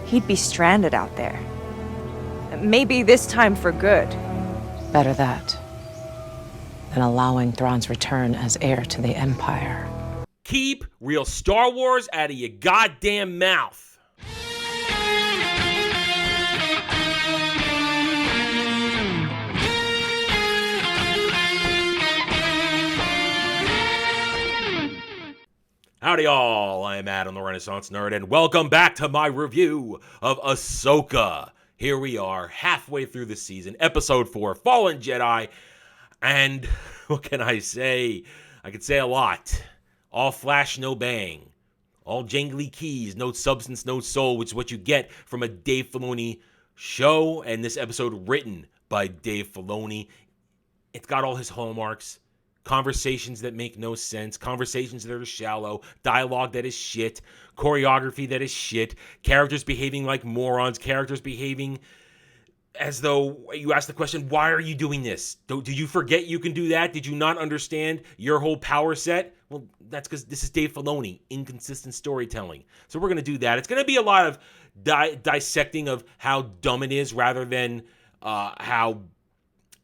he'd be stranded out there. Maybe this time for good. Better that than allowing Thrawn's return as heir to the Empire. Keep real Star Wars out of your goddamn mouth. Howdy y'all, I am Adam the Renaissance Nerd, and welcome back to my review of Ahsoka. Here we are, halfway through the season, episode 4, Fallen Jedi, and what can I say? I could say a lot. All flash, no bang. All jangly keys, no substance, no soul, which is what you get from a Dave Filoni show, and this episode written by Dave Filoni. It's got all his hallmarks. Conversations that make no sense, conversations that are shallow, dialogue that is shit, choreography that is shit, characters behaving like morons, characters behaving as though you ask the question, why are you doing this? Did you forget you can do that? Did you not understand your whole power set? Well, that's because this is Dave Filoni, inconsistent storytelling. So we're going to do that. It's going to be a lot of dissecting of how dumb it is rather than how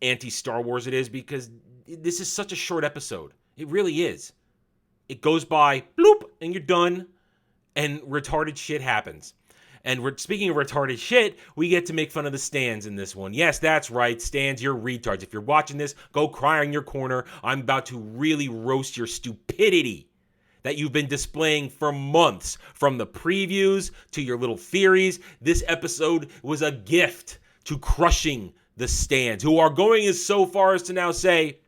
anti-Star Wars it is, because this is such a short episode. It really is. It goes by, bloop, and you're done, and retarded shit happens. And speaking of retarded shit, we get to make fun of the stands in this one. Yes, that's right, stands, you're retards. If you're watching this, go cry in your corner. I'm about to really roast your stupidity that you've been displaying for months. From the previews to your little theories, this episode was a gift to crushing the stands, who are going as so far as to now say,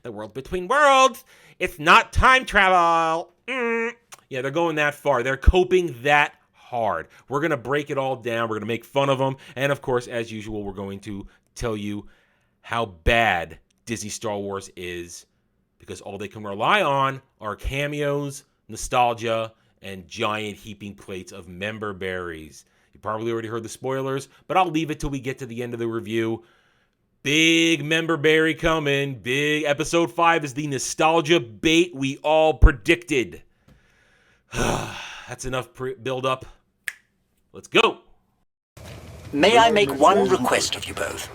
the world between worlds, it's not time travel. Yeah, they're going that far. They're coping that hard. We're going to break it all down. We're going to make fun of them. And of course, as usual, we're going to tell you how bad Disney Star Wars is, because all they can rely on are cameos, nostalgia, and giant heaping plates of member berries. You probably already heard the spoilers, but I'll leave it till we get to the end of the review. Big member berry coming. Big episode 5 is the nostalgia bait we all predicted. That's enough build up. Let's go. May I make one request of you both?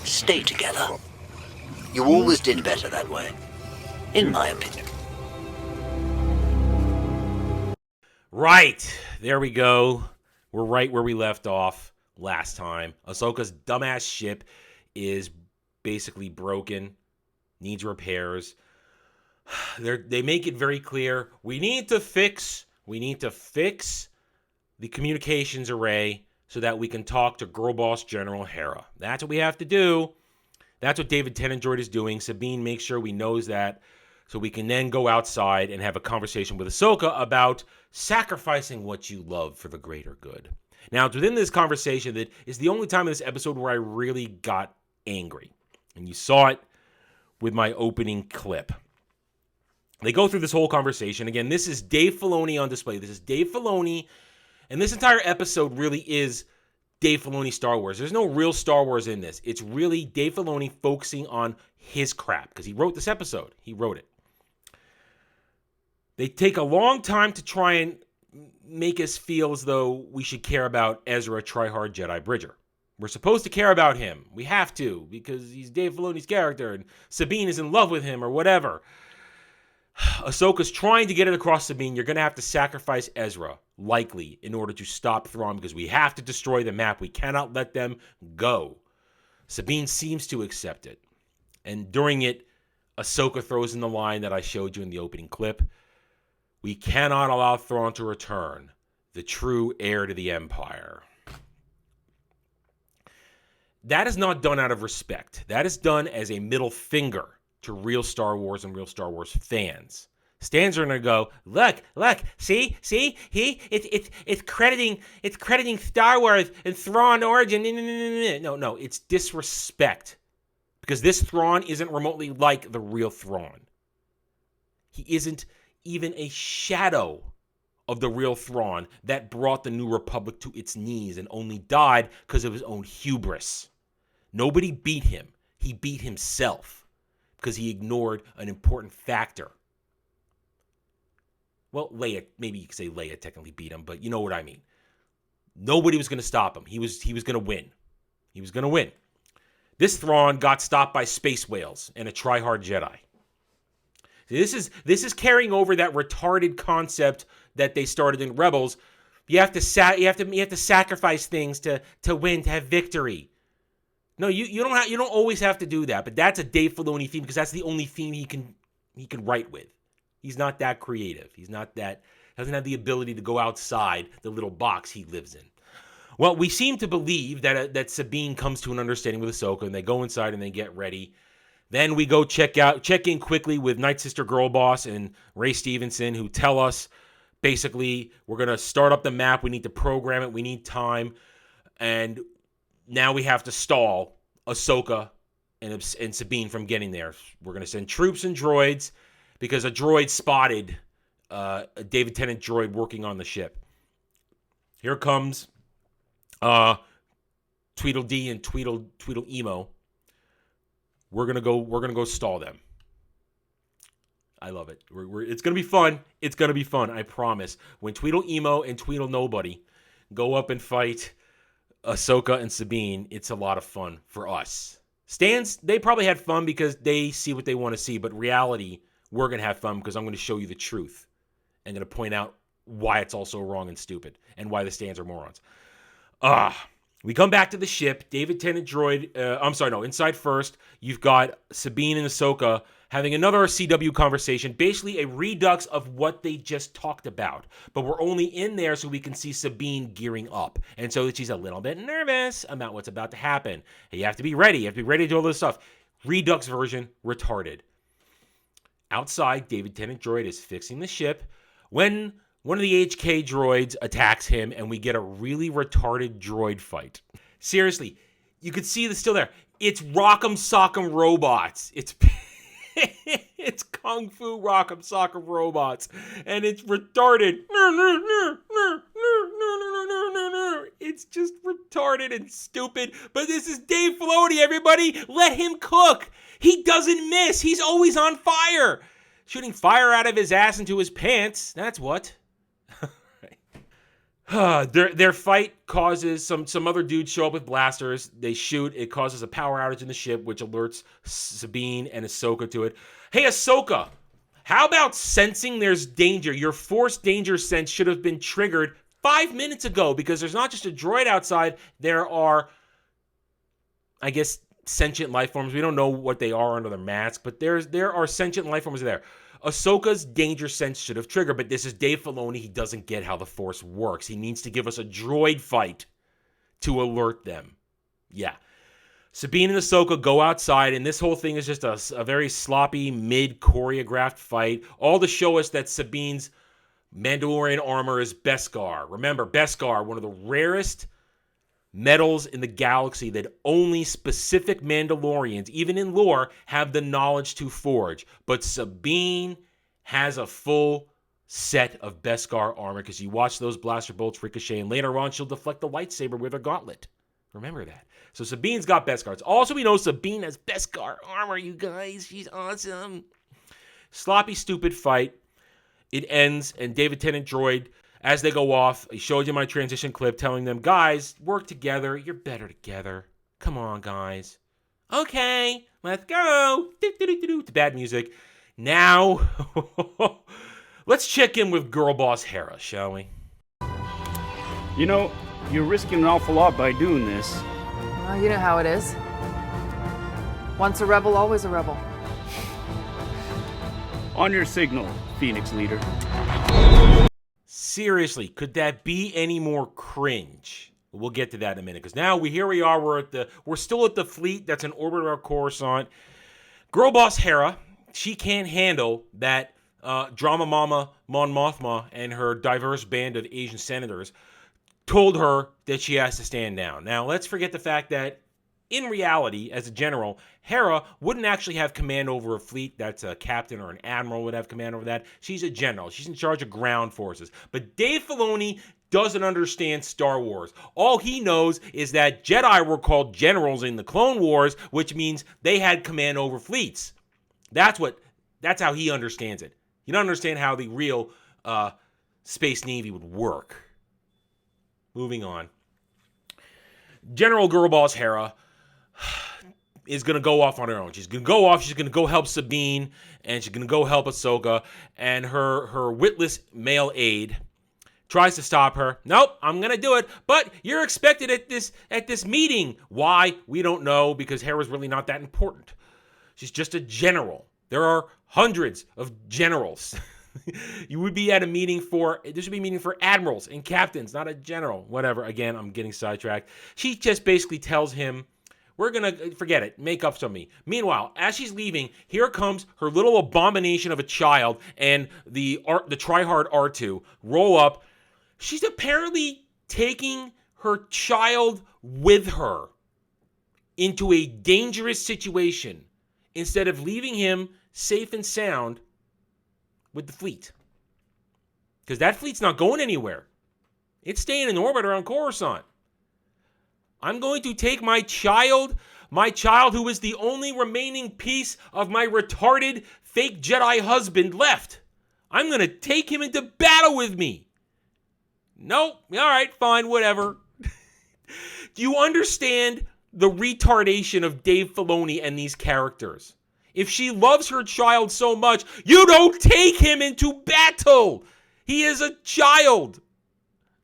Stay together. You always did better that way, in my opinion. Right. There we go. We're right where we left off last time. Ahsoka's dumbass ship is basically broken, needs repairs. They make it very clear, we need to fix the communications array so that we can talk to Girl Boss General Hera. That's what we have to do. That's what David Tennant is doing. Sabine makes sure we knows that, so we can then go outside and have a conversation with Ahsoka about sacrificing what you love for the greater good. Now, it's within this conversation that is the only time in this episode where I really got angry. And you saw it with my opening clip. They go through this whole conversation. Again, this is Dave Filoni on display. This is Dave Filoni. And this entire episode really is Dave Filoni Star Wars. There's no real Star Wars in this. It's really Dave Filoni focusing on his crap, because he wrote this episode. He wrote it. They take a long time to try and make us feel as though we should care about Ezra Tryhard Jedi Bridger. We're supposed to care about him. We have to, because he's Dave Filoni's character and Sabine is in love with him or whatever. Ahsoka's trying to get it across Sabine. You're going to have to sacrifice Ezra, likely, in order to stop Thrawn, because we have to destroy the map. We cannot let them go. Sabine seems to accept it. And during it, Ahsoka throws in the line that I showed you in the opening clip. We cannot allow Thrawn to return, the true heir to the Empire. That is not done out of respect. That is done as a middle finger to real Star Wars and real Star Wars fans. Stans are going to go, look, see, it's crediting Star Wars and Thrawn origin. No, it's disrespect. Because this Thrawn isn't remotely like the real Thrawn. He isn't even a shadow of the real Thrawn that brought the New Republic to its knees and only died because of his own hubris. Nobody beat him. He beat himself because he ignored an important factor. Well, Leia, maybe you could say Leia technically beat him, but you know what I mean. Nobody was going to stop him. He was going to win. He was going to win. This Thrawn got stopped by space whales and a try-hard Jedi. This is carrying over that retarded concept that they started in Rebels. You have to sacrifice things to win, to have victory. No, you don't always have to do that. But that's a Dave Filoni theme because that's the only theme he can write with. He's not that creative. Doesn't have the ability to go outside the little box he lives in. Well, we seem to believe that Sabine comes to an understanding with Ahsoka, and they go inside and they get ready. Then we go check in quickly with Night Sister Girl Boss and Ray Stevenson, who tell us basically we're going to start up the map. We need to program it. We need time. And now we have to stall Ahsoka and Sabine from getting there. We're going to send troops and droids because a droid spotted a David Tennant droid working on the ship. Here comes Tweedledee and Tweedle Emo. We're gonna go stall them. I love it. It's gonna be fun. It's gonna be fun. I promise. When Tweedle Emo and Tweedle Nobody go up and fight Ahsoka and Sabine, it's a lot of fun for us. Stans, they probably had fun because they see what they want to see. But reality, we're gonna have fun because I'm gonna show you the truth. I'm gonna point out why it's also wrong and stupid and why the Stans are morons. We come back to the ship. David Tennant droid. Inside first, you've got Sabine and Ahsoka having another CW conversation, basically a redux of what they just talked about. But we're only in there so we can see Sabine gearing up. And so she's a little bit nervous about what's about to happen. And you have to be ready. You have to be ready to do all this stuff. Redux version, retarded. Outside, David Tennant droid is fixing the ship when one of the HK droids attacks him, and we get a really retarded droid fight. Seriously, you could see this still there. It's Rock'em Sock'em robots. It's it's Kung Fu Rock'em Sock'em robots, and it's retarded. It's just retarded and stupid. But this is Dave Filoni, everybody. Let him cook. He doesn't miss. He's always on fire. Shooting fire out of his ass into his pants. That's what. Their fight causes some other dudes show up with blasters. They shoot. It causes a power outage in the ship, which alerts Sabine and Ahsoka to it. Hey, Ahsoka, how about sensing there's danger? Your force danger sense should have been triggered 5 minutes ago because there's not just a droid outside. There are, I guess, sentient life forms. We don't know what they are under their mask, but there are sentient life forms there. Ahsoka's danger sense should have triggered, but this is Dave Filoni. He doesn't get how the Force works. He needs to give us a droid fight to alert them. Yeah. Sabine and Ahsoka go outside, and this whole thing is just a very sloppy, mid-choreographed fight, all to show us that Sabine's Mandalorian armor is Beskar. Remember, Beskar, one of the rarest metals in the galaxy that only specific Mandalorians, even in lore, have the knowledge to forge. But Sabine has a full set of Beskar armor because you watch those blaster bolts ricochet, and later on she'll deflect the lightsaber with her gauntlet. Remember that. So Sabine's got Beskar. Also, we know Sabine has Beskar armor, you guys. She's awesome. Sloppy, stupid fight. It ends, and David Tennant droid, as they go off, I showed you my transition clip telling them, guys, work together. You're better together. Come on, guys. Okay, let's go. It's bad music. Now, let's check in with girl boss Hera, shall we? You know, you're risking an awful lot by doing this. Well, you know how it is. Once a rebel, always a rebel. On your signal, Phoenix leader. Seriously, could that be any more cringe? We'll get to that in a minute, because now we're still at the fleet that's in orbit around Coruscant. Girl boss Hera, she can't handle that drama mama Mon Mothma and her diverse band of Asian senators told her that she has to stand down. Now, let's forget the fact that in reality, as a general, Hera wouldn't actually have command over a fleet. That's a captain or an admiral would have command over that. She's a general. She's in charge of ground forces. But Dave Filoni doesn't understand Star Wars. All he knows is that Jedi were called generals in the Clone Wars, which means they had command over fleets. That's how he understands it. You don't understand how the real Space Navy would work. Moving on. General Girlboss Hera is going to go off on her own. She's going to go off. She's going to go help Sabine, and she's going to go help Ahsoka. And her witless male aide tries to stop her. Nope, I'm going to do it. But you're expected at this meeting. Why? We don't know, because Hera's really not that important. She's just a general. There are hundreds of generals. You would be at a meeting this would be a meeting for admirals and captains, not a general. Whatever. Again, I'm getting sidetracked. She just basically tells him, we're going to forget it. Make up to me. Meanwhile, as she's leaving, here comes her little abomination of a child and the tryhard R2 roll up. She's apparently taking her child with her into a dangerous situation instead of leaving him safe and sound with the fleet. Because that fleet's not going anywhere. It's staying in orbit around Coruscant. I'm going to take my child who is the only remaining piece of my retarded fake Jedi husband left. I'm going to take him into battle with me. Nope. All right, fine, whatever. Do you understand the retardation of Dave Filoni and these characters? If she loves her child so much, you don't take him into battle. He is a child.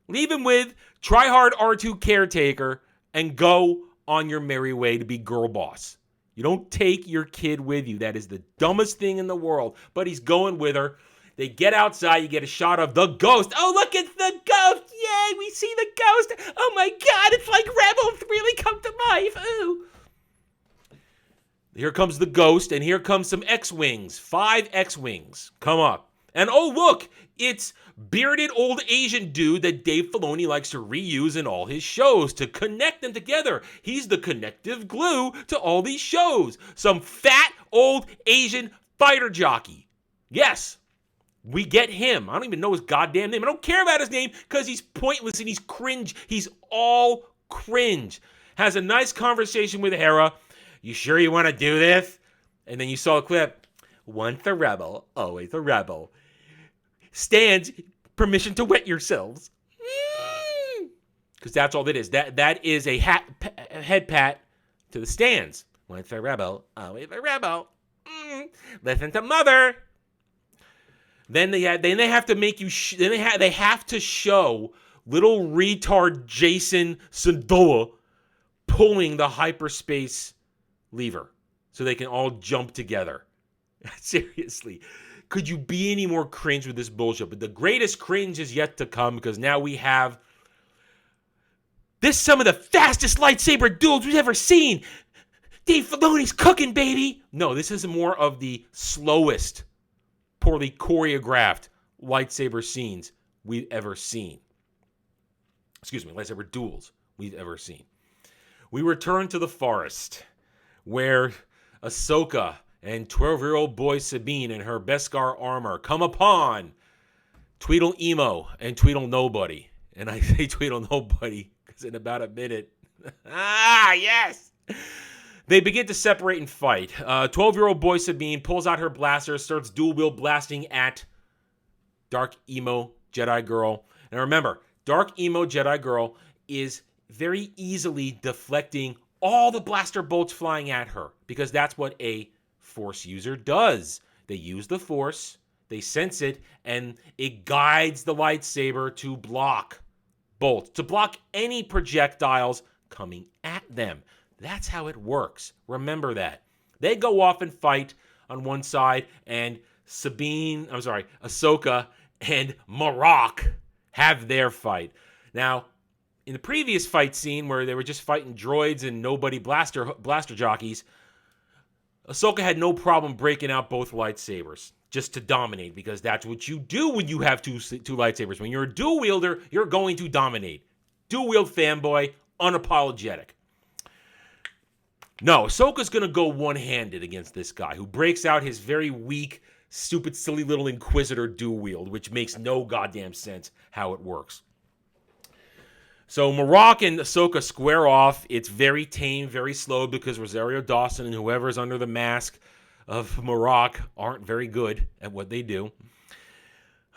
Leave him with tryhard R2 caretaker and go on your merry way to be girl boss. You don't take your kid with you. That is the dumbest thing in the world. But he's going with her. They get outside. You get a shot of the ghost. Oh, look, it's the ghost. Yay, we see the ghost. Oh, my God, it's like Rebels really come to life. Ooh. Here comes the ghost, and here comes some X-Wings. 5 X-Wings come up. And oh, look, it's bearded old Asian dude that Dave Filoni likes to reuse in all his shows to connect them together. He's the connective glue to all these shows. Some fat old Asian fighter jockey. Yes, we get him. I don't even know his goddamn name. I don't care about his name because he's pointless and he's cringe. He's all cringe. Has a nice conversation with Hera. You sure you want to do this? And then you saw a clip. Once a rebel, always a rebel. Stands, permission to wet yourselves. Because that's all that is. That is a head pat to the stands. Once a rebel, always a rebel. Listen to mother. Then they have to make you. They have to show little retard Jason Sandoa pulling the hyperspace lever so they can all jump together. Seriously, could you be any more cringe with this bullshit? But the greatest cringe is yet to come, because now we have some of the fastest lightsaber duels we've ever seen. Dave Filoni's cooking, baby. No, this is more of the slowest, poorly choreographed lightsaber scenes we've ever seen. Excuse me, lightsaber duels we've ever seen. We return to the forest, where Ahsoka and 12-year-old boy Sabine in her Beskar armor come upon Tweedle Emo and Tweedle Nobody. And I say Tweedle Nobody because in about a minute, yes! They begin to separate and fight. 12-year-old boy Sabine pulls out her blaster, starts dual-wield blasting at Dark Emo Jedi Girl. And remember, Dark Emo Jedi Girl is very easily deflecting all the blaster bolts flying at her, because that's what a Force user does. They use the Force, they sense it, and it guides the lightsaber to block bolts, to block any projectiles coming at them. That's how it works. Remember that. They go off and fight on one side, and Ahsoka and Marok have their fight. Now, in the previous fight scene where they were just fighting droids and nobody blaster jockeys, Ahsoka had no problem breaking out both lightsabers just to dominate, because that's what you do when you have two lightsabers. When you're a dual wielder, you're going to dominate. Dual wield fanboy, unapologetic. No, Ahsoka's going to go one-handed against this guy who breaks out his very weak, stupid, silly little Inquisitor dual wield, which makes no goddamn sense how it works. So Marok and Ahsoka square off. It's very tame, very slow, because Rosario Dawson and whoever's under the mask of Marok aren't very good at what they do.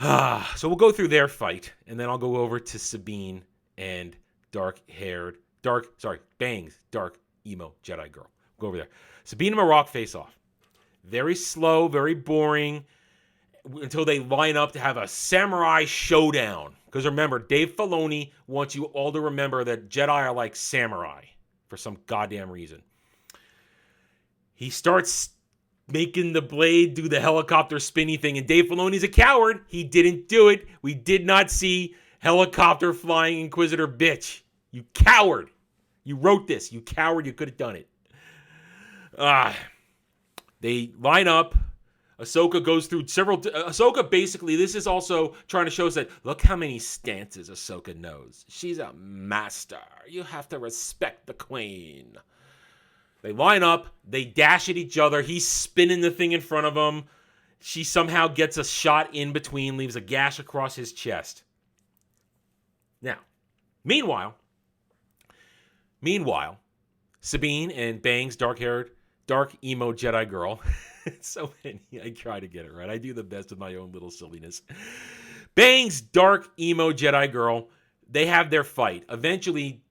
So we'll go through their fight, and then I'll go over to Sabine and Bangs, dark emo Jedi girl. Go over there. Sabine and Marok face off. Very slow, very boring, until they line up to have a samurai showdown. Because remember, Dave Filoni wants you all to remember that Jedi are like samurai for some goddamn reason. He starts making the blade do the helicopter spinny thing, and Dave Filoni's a coward. He didn't do it. We did not see helicopter flying Inquisitor bitch. You coward. You wrote this. You coward. You could have done it. They line up. Ahsoka goes through several... Ahsoka basically, this is also trying to show us that, look how many stances Ahsoka knows. She's a master. You have to respect the queen. They line up. They dash at each other. He's spinning the thing in front of him. She somehow gets a shot in between, leaves a gash across his chest. Now, meanwhile, Sabine and Bangs, dark emo Jedi girl. So many. I try to get it right. I do the best with my own little silliness. Bangs, dark emo Jedi girl. They have their fight. Eventually,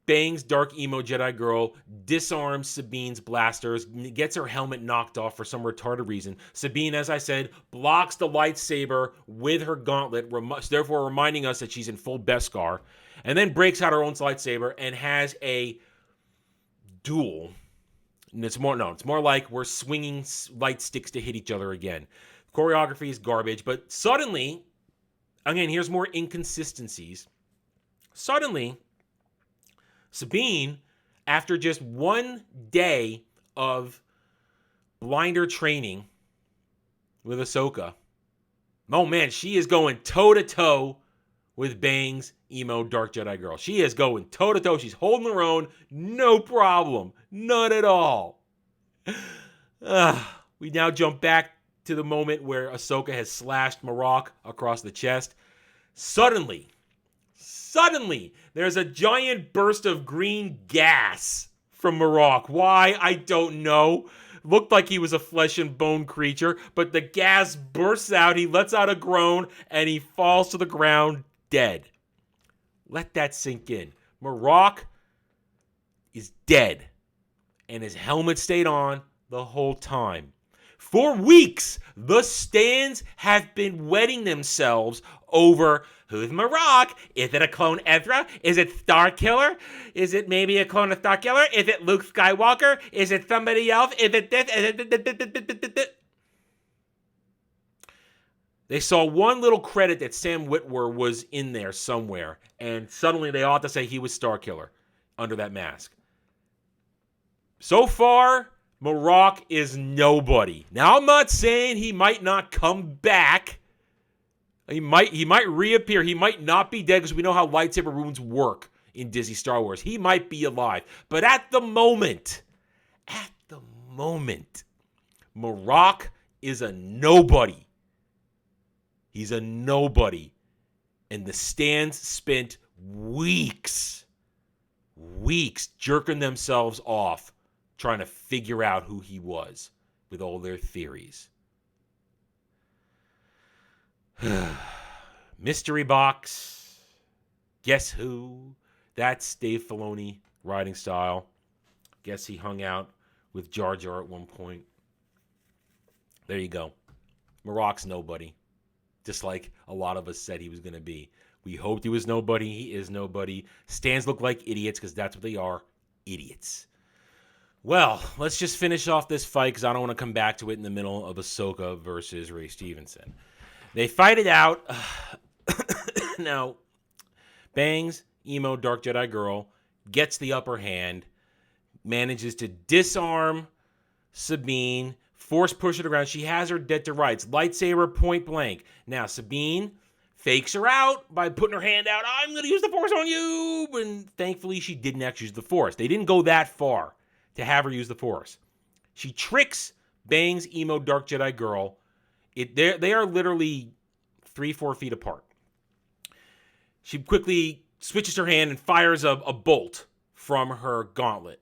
Bangs, dark emo Jedi girl disarms Sabine's blasters, gets her helmet knocked off for some retarded reason. Sabine, as I said, blocks the lightsaber with her gauntlet, therefore reminding us that she's in full Beskar, and then breaks out her own lightsaber and has a duel. And it's more like we're swinging light sticks to hit each other again. Choreography is garbage, but suddenly, again, here's more inconsistencies. Suddenly, Sabine, after just one day of blinder training with Ahsoka, oh man, she is going toe-to-toe with Bangs, emo dark Jedi girl. She is going toe-to-toe. She's holding her own. No problem. None at all. We now jump back to the moment where Ahsoka has slashed Marok across the chest. Suddenly, there's a giant burst of green gas from Marok. Why? I don't know. Looked like he was a flesh and bone creature, but the gas bursts out. He lets out a groan, and he falls to the ground dead. Let that sink in. Marok is dead, and his helmet stayed on the whole time. For weeks, the stands have been wetting themselves over who's Marok? Is it a clone Ezra? Is it Starkiller? Is it maybe a clone of Starkiller? Is it Luke Skywalker? Is it somebody else? Is it this? Is it this? They saw one little credit that Sam Witwer was in there somewhere, and suddenly they ought to say he was Starkiller under that mask. So far, Marok is nobody. Now, I'm not saying he might not come back. He might reappear. He might not be dead because we know how lightsaber runes work in Disney Star Wars. He might be alive. But at the moment, Marok is a nobody. He's a nobody. And the stands spent weeks jerking themselves off trying to figure out who he was with all their theories. Mystery box. Guess who? That's Dave Filoni writing style. Guess he hung out with Jar Jar at one point. There you go. Marok's nobody. Just like a lot of us said he was going to be. We hoped he was nobody. He is nobody. Stands look like idiots because that's what they are. Idiots. Well, let's just finish off this fight because I don't want to come back to it in the middle of Ahsoka versus Ray Stevenson. They fight it out. Now, Bangs, emo dark Jedi girl, gets the upper hand, manages to disarm Sabine, force push her around. She has her dead to rights. Lightsaber point blank. Now, Sabine fakes her out by putting her hand out. I'm going to use the Force on you. And thankfully, she didn't actually use the Force. They didn't go that far to have her use the Force. She tricks Bangs, emo dark Jedi girl. They are literally 3-4 feet apart. She quickly switches her hand and fires a bolt from her gauntlet.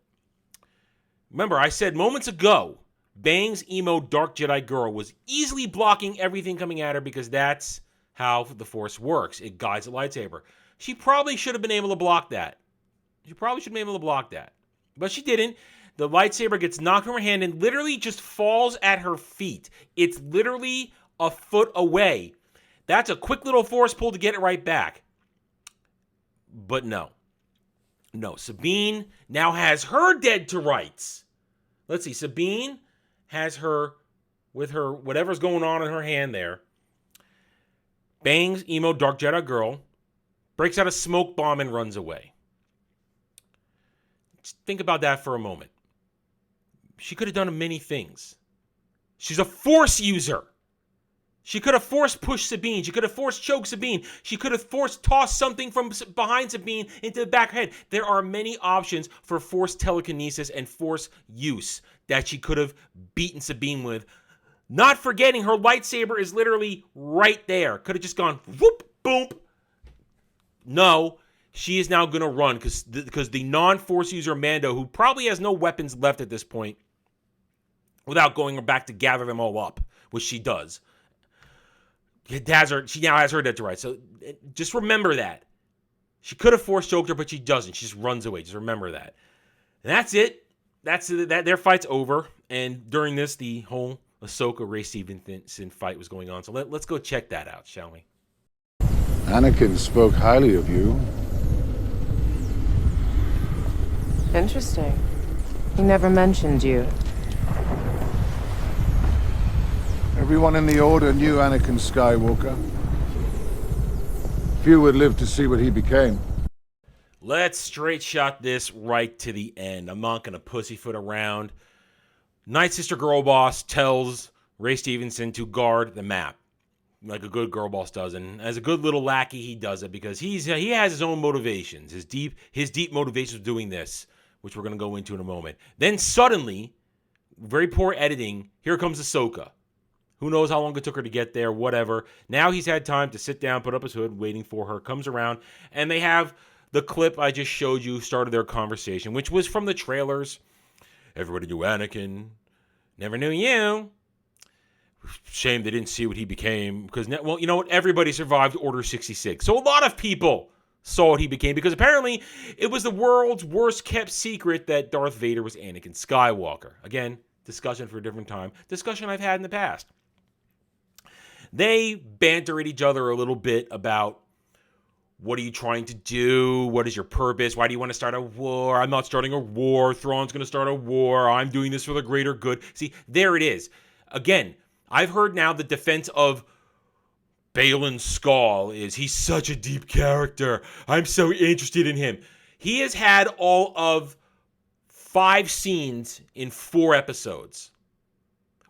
Remember, I said moments ago, Bangs, emo dark Jedi girl was easily blocking everything coming at her because that's how the Force works. It guides a lightsaber. She probably should have been able to block that. But she didn't. The lightsaber gets knocked from her hand and literally just falls at her feet. It's literally a foot away. That's a quick little Force pull to get it right back. But no. No, Sabine now has her dead to rights. Let's see. Sabine has her, with her, whatever's going on in her hand there, bangs emo Dark Jedi girl, breaks out a smoke bomb and runs away. Just think about that for a moment. She could have done many things. She's a Force user. She could have force pushed Sabine. She could have force choked Sabine. She could have force tossed something from behind Sabine into the back of her head. There are many options for Force telekinesis and Force use that she could have beaten Sabine with. Not forgetting her lightsaber is literally right there. Could have just gone whoop, boom. No, she is now going to run because the non-Force user Mando, who probably has no weapons left at this point, without going back to gather them all up, which she does. She now has her dead to rights. So just remember that. She could have force choked her, but she doesn't. She just runs away. Just remember that. And that's it. Their fight's over. And during this, the whole Ahsoka Ray Stevenson fight was going on. So let's go check that out, shall we? Anakin spoke highly of you. Interesting. He never mentioned you. Everyone in the Order knew Anakin Skywalker. Few would live to see what he became. Let's straight shot this right to the end. I'm not going to pussyfoot around. Night Sister Girl Boss tells Ray Stevenson to guard the map, like a good girl boss does. And as a good little lackey, he does it because he has his own motivations, his deep motivations of doing this, which we're going to go into in a moment. Then suddenly, very poor editing, here comes Ahsoka. Who knows how long it took her to get there, whatever. Now he's had time to sit down, put up his hood, waiting for her, comes around, and they have the clip I just showed you, started their conversation, which was from the trailers. Everybody knew Anakin. Never knew you. Shame they didn't see what he became. Because, well, you know what? Everybody survived Order 66. So a lot of people saw what he became because apparently it was the world's worst kept secret that Darth Vader was Anakin Skywalker. Again, discussion for a different time. Discussion I've had in the past. They banter at each other a little bit about what are you trying to do? What is your purpose? Why do you want to start a war? I'm not starting a war. Thrawn's going to start a war. I'm doing this for the greater good. See, there it is. Again, I've heard now the defense of Baylan Skoll is he's such a deep character. I'm so interested in him. He has had all of 5 scenes in 4 episodes.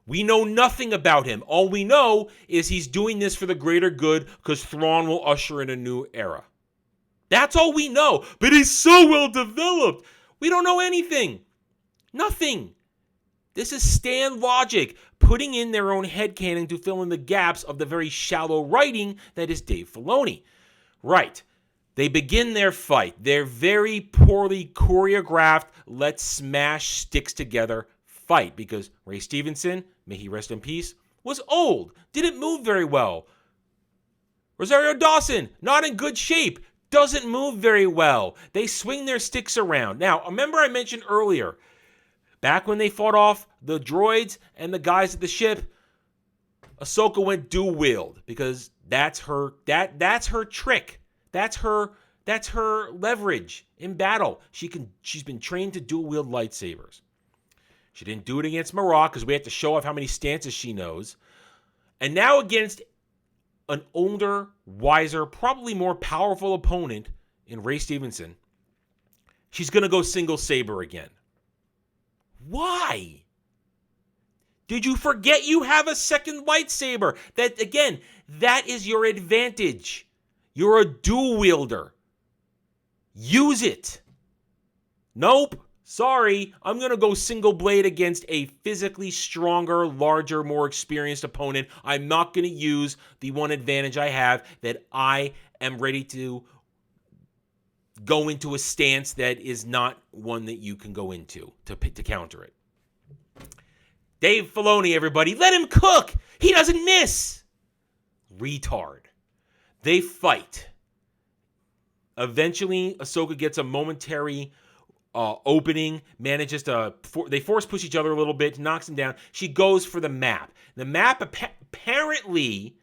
We know nothing about him. All we know is he's doing this for the greater good because Thrawn will usher in a new era. That's all we know. But he's so well developed. We don't know anything. Nothing. This is Stan logic, putting in their own headcanon to fill in the gaps of the very shallow writing that is Dave Filoni. Right. They begin their fight. Their very poorly choreographed, let's smash sticks together fight because Ray Stevenson, may he rest in peace, was old, didn't move very well. Rosario Dawson, not in good shape, doesn't move very well. They swing their sticks around. Now, remember I mentioned earlier, back when they fought off the droids and the guys at the ship, Ahsoka went dual wield because that's her trick. That's her leverage in battle. She's been trained to dual wield lightsabers. She didn't do it against Marok because we have to show off how many stances she knows. And now against an older, wiser, probably more powerful opponent in Ray Stevenson, she's going to go single saber again. Why? Did you forget you have a second lightsaber? That, again, that is your advantage. You're a dual wielder. Use it. Nope. Sorry, I'm going to go single blade against a physically stronger, larger, more experienced opponent. I'm not going to use the one advantage I have that I am ready to go into a stance that is not one that you can go into to counter it. Dave Filoni, everybody, let him cook. He doesn't miss. Retard. They fight. Eventually, Ahsoka gets a momentary opening, manages to... they force push each other a little bit, knocks him down. She goes for the map. The map apparently...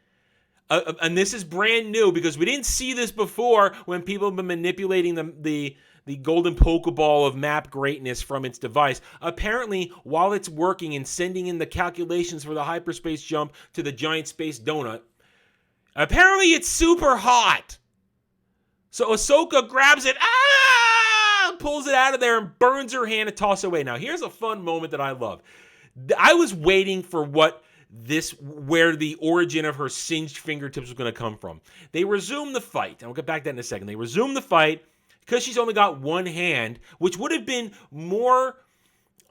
and this is brand new because we didn't see this before when people have been manipulating the golden Pokeball of map greatness from its device. Apparently, while it's working and sending in the calculations for the hyperspace jump to the giant space donut, apparently it's super hot. So Ahsoka grabs it, pulls it out of there and burns her hand and tosses it away. Now, here's a fun moment that I love. I was waiting for where the origin of her singed fingertips was going to come from. They resume the fight. And we'll get back to that in a second. They resume the fight because she's only got one hand, which would have been more,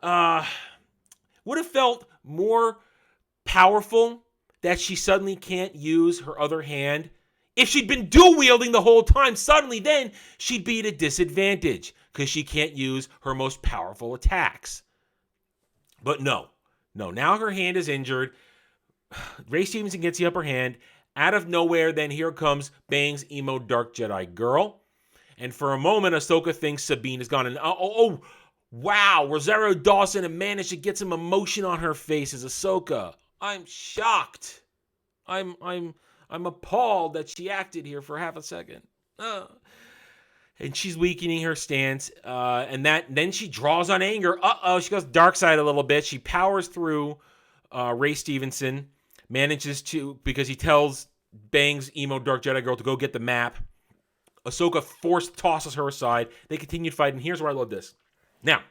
would have felt more powerful that she suddenly can't use her other hand. If she'd been dual wielding the whole time, suddenly then she'd be at a disadvantage because she can't use her most powerful attacks. But no, now her hand is injured. Ray Stevenson gets the upper hand. Out of nowhere, then here comes Bang's emo Dark Jedi girl. And for a moment, Ahsoka thinks Sabine is gone. And wow, Rosario Dawson had managed to get some emotion on her face as Ahsoka. I'm shocked. I'm appalled that she acted here for half a second. And she's weakening her stance. And then she draws on anger. She goes dark side a little bit. She powers through Ray Stevenson. Manages to, because he tells Bang's emo Dark Jedi girl to go get the map. Ahsoka tosses her aside. They continue fighting. Here's where I love this. Now,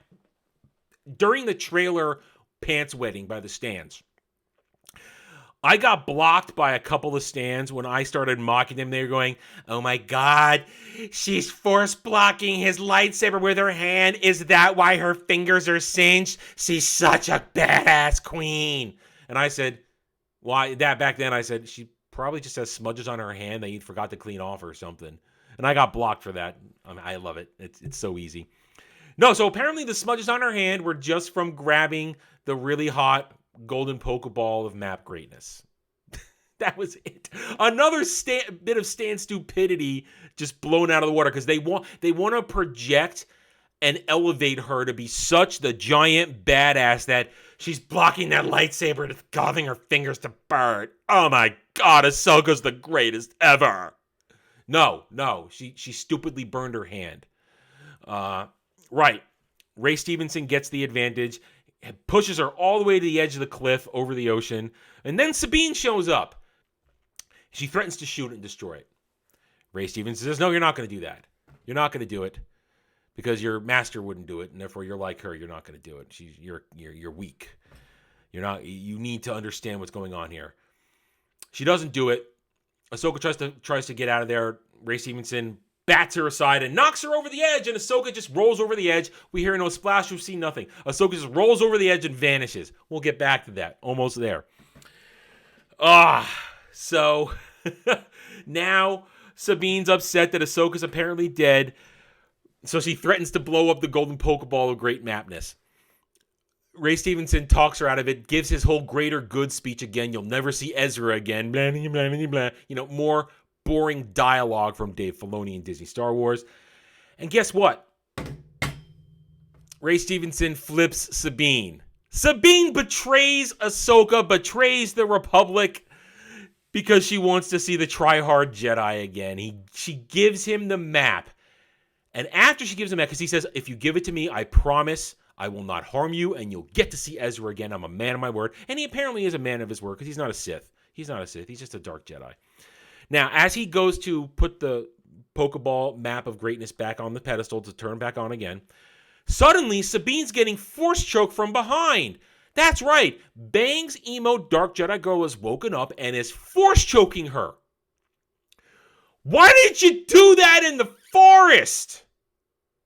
during the trailer pants wedding by the stands, I got blocked by a couple of stands when I started mocking them. They were going, "Oh my God, she's force blocking his lightsaber with her hand. Is that why her fingers are singed? She's such a badass queen." And I said, why that back then I said, she probably just has smudges on her hand that you forgot to clean off or something. And I got blocked for that. I love it. It's so easy. No, so apparently the smudges on her hand were just from grabbing the really hot golden Pokeball of map greatness. That was it. Another bit of Stan stupidity just blown out of the water because they want to project and elevate her to be such the giant badass that she's blocking that lightsaber and causing her fingers to burn. Oh my God, Ahsoka's the greatest ever. No, she stupidly burned her hand. Right. Ray Stevenson gets the advantage, pushes her all the way to the edge of the cliff over the ocean, and then Sabine shows up. She threatens to shoot it and destroy it. Ray Stevenson says, "No, you're not going to do that. You're not going to do it because your master wouldn't do it, and therefore you're like her. You're not going to do it. You're weak. You need to understand what's going on here." She doesn't do it. Ahsoka tries to get out of there. Ray Stevenson bats her aside and knocks her over the edge, and Ahsoka just rolls over the edge. We hear no splash. We see nothing. Ahsoka just rolls over the edge and vanishes. We'll get back to that. Almost there. So now Sabine's upset that Ahsoka's apparently dead, so she threatens to blow up the golden Pokeball of great mapness. Ray Stevenson talks her out of it, gives his whole greater good speech again. You'll never see Ezra again. Blah, blah, blah, blah, blah. More boring dialogue from Dave Filoni and Disney Star Wars. And guess what? Ray Stevenson flips Sabine. Sabine betrays Ahsoka, betrays the Republic because she wants to see the try-hard Jedi again. She gives him the map. And after she gives him that, because he says, "If you give it to me, I promise I will not harm you, and you'll get to see Ezra again. I'm a man of my word." And he apparently is a man of his word, because he's not a Sith. He's not a Sith. He's just a dark Jedi. Now, as he goes to put the Pokeball map of greatness back on the pedestal to turn back on again, suddenly Sabine's getting force choked from behind. That's right. Bang's emo Dark Jedi girl has woken up and is force choking her. Why didn't you do that in the forest?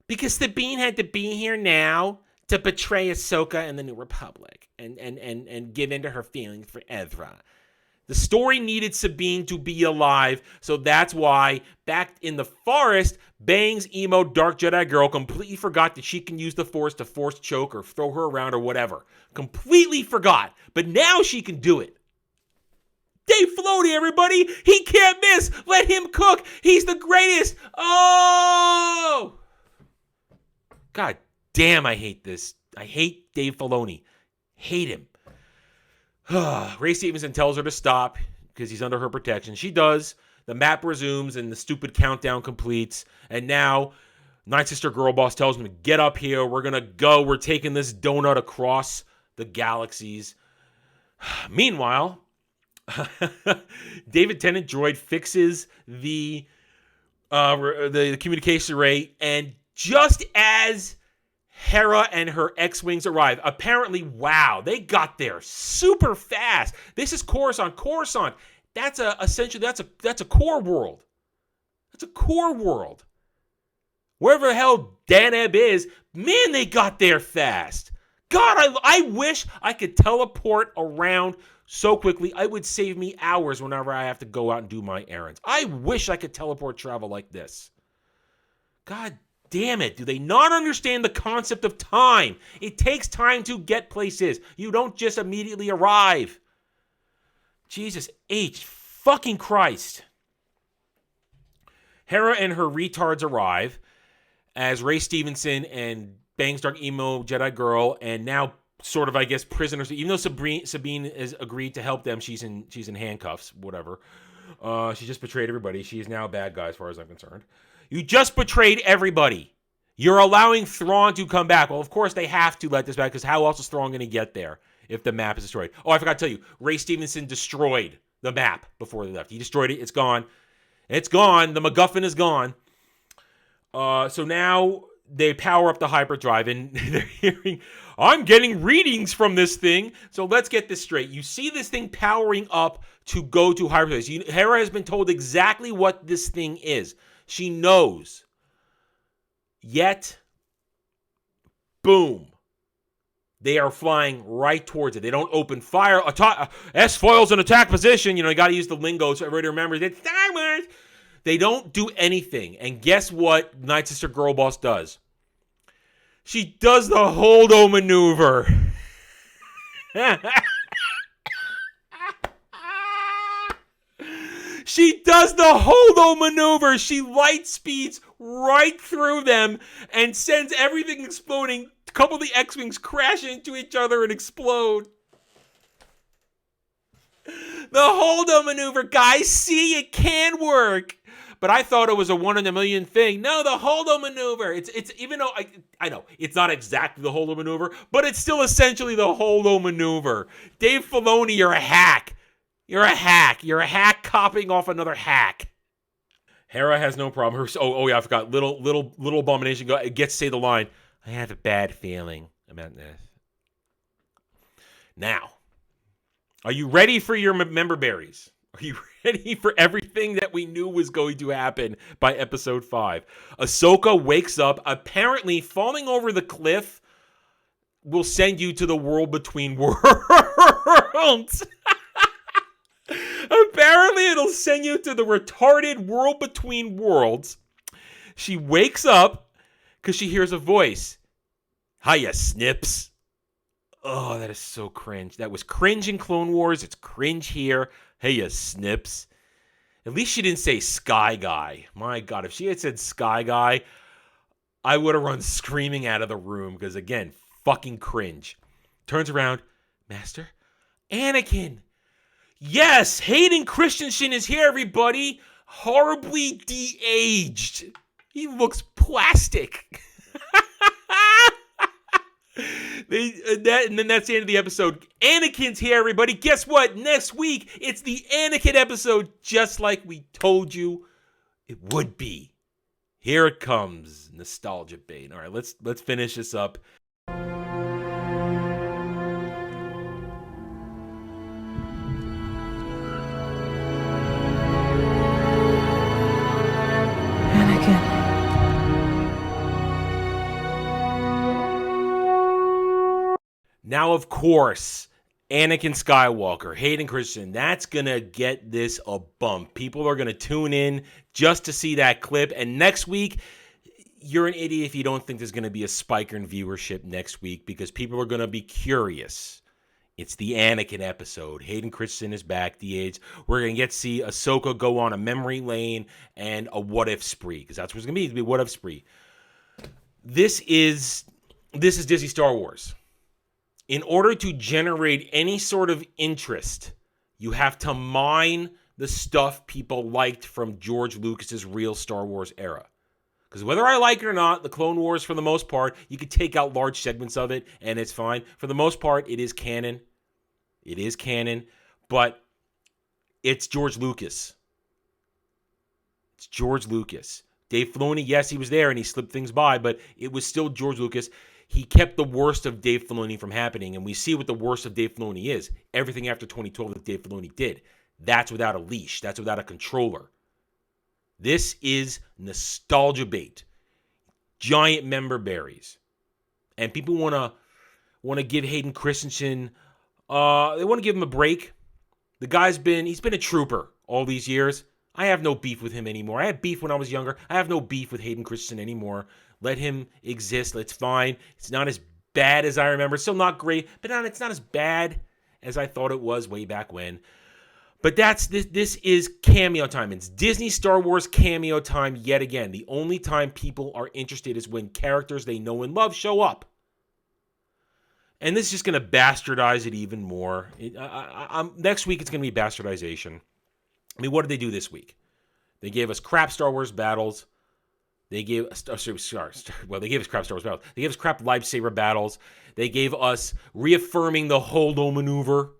Because Sabine had to be here now to betray Ahsoka and the New Republic and give in to her feelings for Ezra. The story needed Sabine to be alive, so that's why back in the forest, Bang's emo Dark Jedi girl completely forgot that she can use the Force to force choke or throw her around or whatever. Completely forgot, but now she can do it. Dave Filoni, everybody. He can't miss. Let him cook. He's the greatest. Oh! God damn, I hate this. I hate Dave Filoni. Hate him. Ray Stevenson tells her to stop because he's under her protection. She does. The map resumes and the stupid countdown completes. And now, Night Sister Girl Boss tells him to get up here. We're going to go. We're taking this donut across the galaxies. Meanwhile, David Tennant droid fixes the communication array, and just as Hera and her X-Wings arrive, apparently, wow, they got there super fast. This is Coruscant. Coruscant, that's a core world. That's a core world. Wherever the hell Daneb is, man, they got there fast. God, I wish I could teleport around so quickly. It would save me hours whenever I have to go out and do my errands. I wish I could teleport travel like this. God damn it. Do they not understand the concept of time? It takes time to get places. You don't just immediately arrive. Jesus H. fucking Christ. Hera and her retards arrive as Ray Stevenson and Bangs Dark Emo Jedi Girl, and now sort of, I guess, prisoners. Even though Sabine has agreed to help them, she's in handcuffs, whatever. She just betrayed everybody. She is now a bad guy as far as I'm concerned. You just betrayed everybody. You're allowing Thrawn to come back. Well, of course they have to let this back, because how else is Thrawn going to get there if the map is destroyed? Oh, I forgot to tell you. Ray Stevenson destroyed the map before they left. He destroyed it. It's gone. It's gone. The MacGuffin is gone. So now they power up the hyperdrive, and they're hearing, I'm getting readings from this thing. So let's get this straight. You see this thing powering up to go to hyperspace. Hera has been told exactly what this thing is. She knows. Yet, boom. They are flying right towards it. They don't open fire. S-foil's in attack position. You got to use the lingo so everybody remembers it's Star Wars. They don't do anything. And guess what Night Sister Girl Boss does? She does the Holdo maneuver. She does the Holdo maneuver. She light speeds right through them and sends everything exploding. A couple of the X-Wings crash into each other and explode. The Holdo maneuver, guys. See, it can work. But I thought it was a 1 in a million thing. No, the Holdo maneuver. It's even though I know it's not exactly the Holdo maneuver, but it's still essentially the Holdo maneuver. Dave Filoni, you're a hack. You're a hack. You're a hack copying off another hack. Hera has no problem. Oh yeah, I forgot. Little abomination gets to say the line. I have a bad feeling about this. Now, are you ready for your member berries? Are you ready for everything that we knew was going to happen by episode 5? Ahsoka wakes up, apparently falling over the cliff will send you to the world between worlds. Apparently it'll send you to the retarded world between worlds. She wakes up because she hears a voice. Hiya, Snips. Oh, that is so cringe. That was cringe in Clone Wars. It's cringe here. Hey, you Snips. At least she didn't say Sky Guy. My God, if she had said Sky Guy, I would have run screaming out of the room because, again, fucking cringe. Turns around. Master? Anakin! Yes! Hayden Christensen is here, everybody! Horribly de-aged. He looks plastic. And then that's the end of the episode. Anakin's here, everybody. Guess what? Next week, it's the Anakin episode, just like we told you it would be. Here it comes, nostalgia bait. All right, let's finish this up. Now, of course, Anakin Skywalker, Hayden Christensen, that's going to get this a bump. People are going to tune in just to see that clip. And next week, you're an idiot if you don't think there's going to be a spike in viewership next week because people are going to be curious. It's the Anakin episode. Hayden Christensen is back, de-aged. We're going to get to see Ahsoka go on a memory lane and a what-if spree, because that's what it's going to be. It's going to be a what-if spree. This is Disney Star Wars. In order to generate any sort of interest, you have to mine the stuff people liked from George Lucas's real Star Wars era. Because whether I like it or not, the Clone Wars, for the most part, you could take out large segments of it, and it's fine. For the most part, it is canon. It is canon, but it's George Lucas. It's George Lucas. Dave Filoni, yes, he was there, and he slipped things by, but it was still George Lucas. He kept the worst of Dave Filoni from happening, and we see what the worst of Dave Filoni is. Everything after 2012 that Dave Filoni did. That's without a leash. That's without a controller. This is nostalgia bait. Giant member berries. And people want to give Hayden Christensen, they want to give him a break. The guy's he's been a trooper all these years. I have no beef with him anymore. I had beef when I was younger. I have no beef with Hayden Christensen anymore. Let him exist. It's fine. It's not as bad as I remember. It's still not great, but it's not as bad as I thought it was way back when. But this is cameo time. It's Disney Star Wars cameo time yet again. The only time people are interested is when characters they know and love show up. And this is just going to bastardize it even more. Next week, it's going to be bastardization. I mean, what did they do this week? They gave us crap Star Wars battles. They gave us crap Star Wars battles. They gave us crap lightsaber battles. They gave us reaffirming the Holdo maneuver.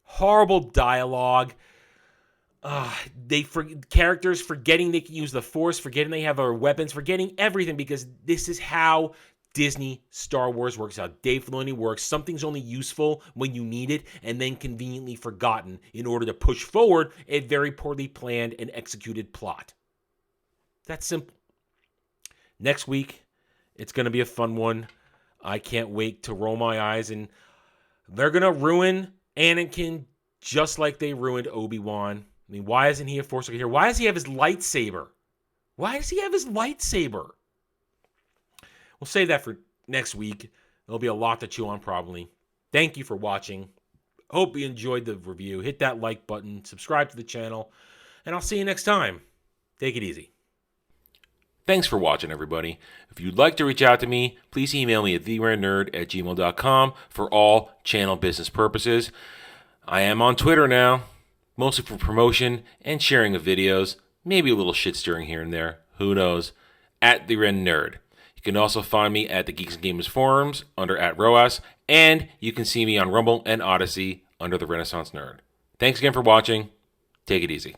Horrible dialogue. Characters forgetting they can use the Force, forgetting they have our weapons, forgetting everything, because this is how Disney Star Wars works out. Dave Filoni works. Something's only useful when you need it, and then conveniently forgotten in order to push forward a very poorly planned and executed plot. That's simple. Next week, it's going to be a fun one. I can't wait to roll my eyes, and they're going to ruin Anakin just like they ruined Obi-Wan. I mean, why isn't he a Force here? Why does he have his lightsaber? Why does he have his lightsaber? We'll save that for next week. There'll be a lot to chew on probably. Thank you for watching. Hope you enjoyed the review. Hit that like button, subscribe to the channel, and I'll see you next time. Take it easy. Thanks for watching, everybody. If you'd like to reach out to me, please email me at theranernerd@gmail.com for all channel business purposes. I am on Twitter now, mostly for promotion and sharing of videos, maybe a little shit stirring here and there, who knows, @theranernerd. You can also find me at the Geeks and Gamers forums under @ROAS, and you can see me on Rumble and Odyssey under the Renaissance Nerd. Thanks again for watching. Take it easy.